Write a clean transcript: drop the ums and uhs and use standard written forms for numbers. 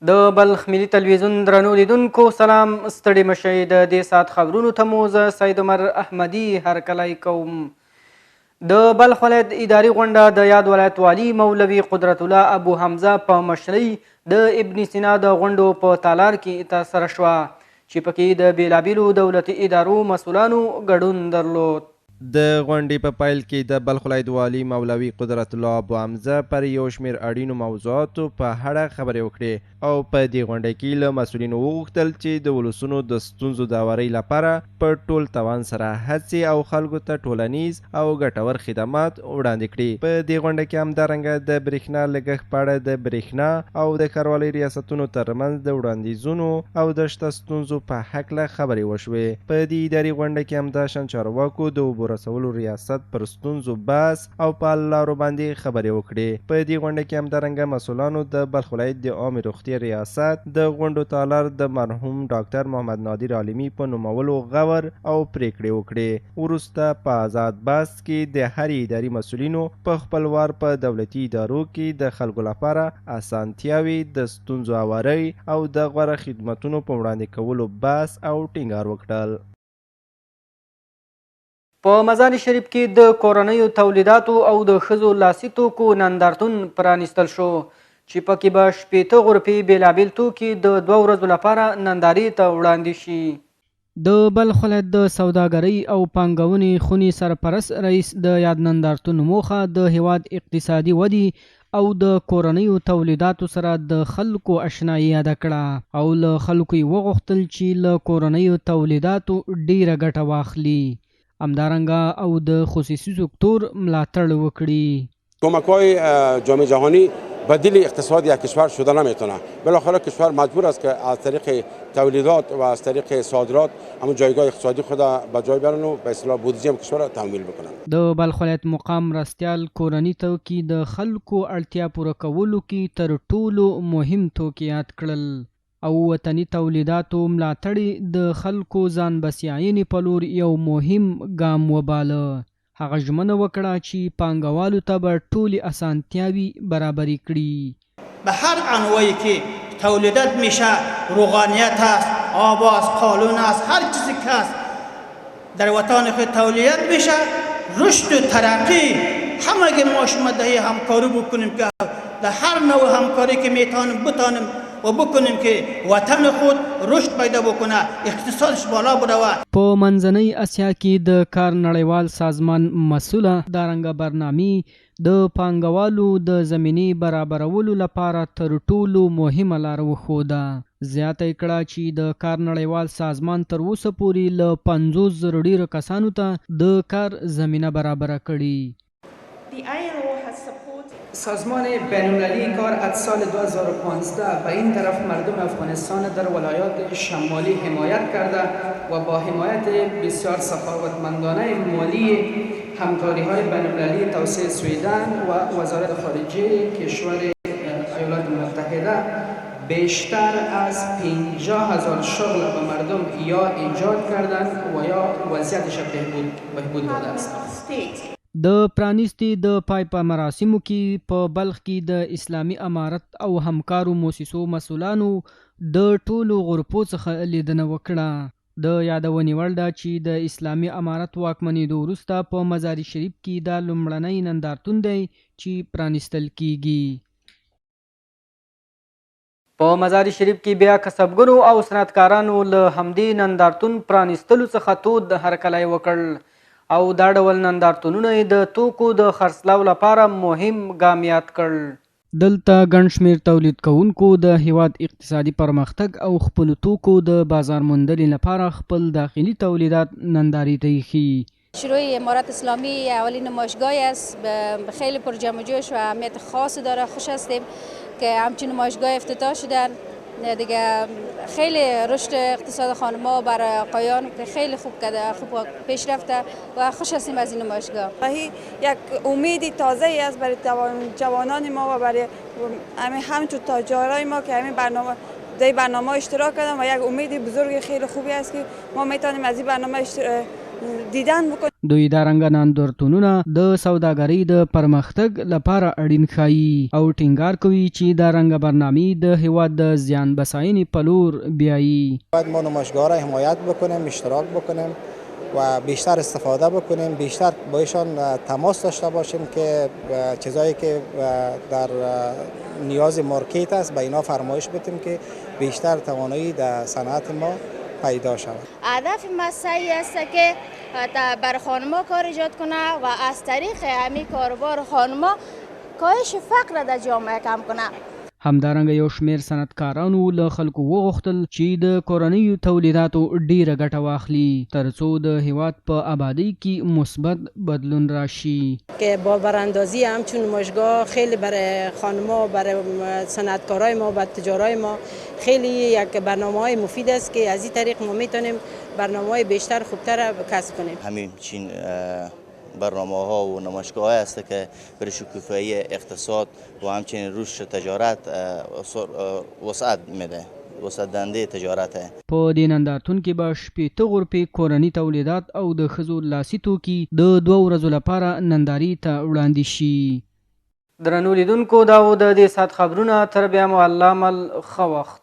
د بلخ ملي تلویزیون درنو لیدونکو سلام، ستړي مشئ. د دې ساعت خبرونو ته مو زه سید عمر احمدي هرکلی کوم. د بلخ ولایت اداري غونډه د یاد ولایت والي مولوي قدرت الله ابو حمزه په مشرۍ د ابن سینا د غونډو په تالار کې ترسره شوه، چې پکې د بېلابېلو دولتي ادارو مسؤلانو ګډون درلود. د غونډې په پیل کې د بلخ ولایت والي مولوي قدرت الله ابو حمزه پر یو شمېر اړینو موضوعاتو په اړه خبرې وکړې او په دې غونډه کې له مسؤلینو وغوښتل چې د ولسونو د ستونزو د هوارۍ لپاره په ټول توان سره هڅې او خلکو ته ټولنیز او ګټور خدمات وړاندې کړي. په دې غونډه کې همدارنګه د برېښنا لګښت په اړه د برېښنا او د ښاروالۍ ریاستونو ترمنځ د وړاندیزونو او د شته ستونزو په هکله خبرې وشوې. په دې اداري غونډه کې همداشان چارواکو د اوبو رسولو ریاست پر ستونزو بحث او په حل لارو باندې خبرې وکړې. په دې غونډه کې همدارنګه مسؤلانو د بلخ ولایت د عامې روغتیا ریاست د غونډو تالار د مرحوم ډاکټر محمد نادر عالمي په نومولو غور او پریکړې وکړې. وروسته په آزاد بحث کې د هرې اداري مسؤلینو په خپلوار په دولتي ادارو کې د خلکو لپاره اسانتیاوې، د ستونزو هوارۍ او د غوره خدمتونو په وړاندې کولو بحث او ټینګار وکړل. په مزار شریف کې د کورنیو تولیداتو او د ښځو لاسي توکو نندارتون پرانیستل شو، چې پکې به 60 غرفې بېلابېل توکي د 2 ورځو لپاره نندارې ته وړاندې شي. د بلخ ولایت د سوداګرۍ او پانګونې خونې سرپرست رئیس د یاد نندارتون موخه د هیواد اقتصادي ودی او د کورنیو تولیداتو سره د خلکو اشنایي یاده کړه او له خلکو یې وغوښتل چې له کورنیو تولیداتو ډیره ګټه واخلي، همدارنګه او د خصوصي سکتور ملاتړ وکړي. کمک‌های جام جهانی بدیل اقتصاد یک کشور شده نمیتونه. بالاخره کشور مجبور است که از طریق تولیدات و از طریق صادرات همون جایگاه اقتصادی خود به جای بیارن و به اصطلاح بودجه کشور را تمویل بکنن. د بلخ ولایت مقام مرستیال کورني توکي د خلکو اړتیا پوره کولو کې تر ټولو مهم توکي یاد کړل او وطني تولیداتو ملاتړ د خلکو ځان بسیاینې په لور یو مهم ګام وباله. هغه ژمنه وکړه چې پانګوالو ته به ټولې اسانتیاوې برابرې کړي. به هر انواعی که تولیدات میشه، روغانیت است، آب است، قالون است، هر چیزی که است در وطن خود تولید میشه، رشد و ترقی همه ما شما دهی همکاری بکنیم که در هر نوع همکاری که میتونیم بتانیم و بکنیم که وطن خود رشد پیدا بکنه، اقتصادش بالا بروه. په منځنۍ اسیا کې د کار نړیوال سازمان مسؤله دارنګه برنامې د پانګوالو د زمینې برابرولو لپاره تر ټولو مهمه لار وښوده. زیاته یې کړه چې د کار نړیوال سازمان تر اوسه پورې له 50,000 ډیرو کسانو ته د کار زمینه برابره کړي. سازمان بین‌المللی کار از سال 2015 به این طرف مردم افغانستان در ولایات شمالی حمایت کرده و با حمایت بسیار سخاوتمندانه مالی همکاری‌های بین‌المللی توسط سویدن و وزارت خارجه کشور ایالات متحده بیشتر از 50,000 شغل به مردم یا ایجاد کردند و یا وضعیتش بهبود داده است. د پرانیستي د پای په مراسمو کې په بلخ کې د اسلامي امارت او همکارو موسسو مسؤلانو د ټولو غرفو څخه لیدنه وکړه. د یادونې وړ ده چې د اسلامي امارت واکمنېدو وروسته په مزار شریف کې دا لومړنی نندارتون دی چې پرانیستل کیږي. په مزار شریف کې بیا کسبګرو او صنعتکارانو له همدې نندارتون پرانیستلو څخه تود هرکلی وکړ او دا ډول نندارتونونه یې د توکو د خرڅلاو لپاره مهم ګام یاد کړ. دلته ګڼ شمېر تولید کوونکو د هیواد اقتصادي پرمختګ او خپلو توکو د بازار موندنې لپاره خپل داخلي تولیدات نندارې ته ایښي. شروع امارت اسلامی اولین نمایشگاهی است، خیلی پر جمع و جوش و اهمیت خاصی داره. خوش هستیم که همچین نمایشگاه افتتاح شدن. دیگه خیلی رشد اقتصاد خانم‌ها برای آقایان که خیلی خوب پیش رفته و خوش هستیم از این نمایشگاه. یک امید تازه است برای جوانان ما و برای همچون تاجرای ما که همین برنامه اشتراک کردن و یک امید بزرگ خیلی خوبی است که ما میتونیم از این برنامه دیدن بکنیم. دوی دا رنګه نندارتونونه د سوداګرۍ د پرمختګ لپاره اړین ښیي او ټینګار کوي چې دا رنګه برنامې د هیواد د زیان بساینې په لور بیایي. باید ما نمایشگاه را حمایت بکنیم، اشتراک بکنیم و بیشتر استفاده بکنیم، بیشتر با ایشان تماس داشته باشیم که چیزایی که در نیاز مارکت است به اینا فرمایش بدیم که بیشتر توانایی در صنعت ما پیدا شود. هدف ما سعی است که بر خانما کار ایجاد کنه و از طریق همین کاروبار خانما کاهش فقر در جامعه کم کنه. همدارنګه یو شمیر صنعتکارانو له خلکو وغوښتل چې د کورنیو تولیداتو ډیره ګټه واخلي ترڅو د هیواد په آبادی کې مثبت بدلون راشي. که با براندازی همچون نمایشگاه خیلی برای خانما، برای صنعتکارای ما، برای تجارای ما خیلی یک برنامه‌های مفید است که از این طریق ما میتونیم برنامه‌های بیشتر خوبتر کسب کنیم. همین چین برنامه ها و نمایشگاه است که برای شکوفایی اقتصاد و همچنین رشد تجارت وسعت میده، وسعت دهنده تجارت ہے. په دې نندارتون کې به 80 غرفې کورني تولیدات او د ښځو لاسي توکي د 2 ورځو لپاره نندارې ته وړاندې شي. درنو لیدونکو دا و د دې ساعت خبرونه، تر بیا مو الله مل ښه وخت.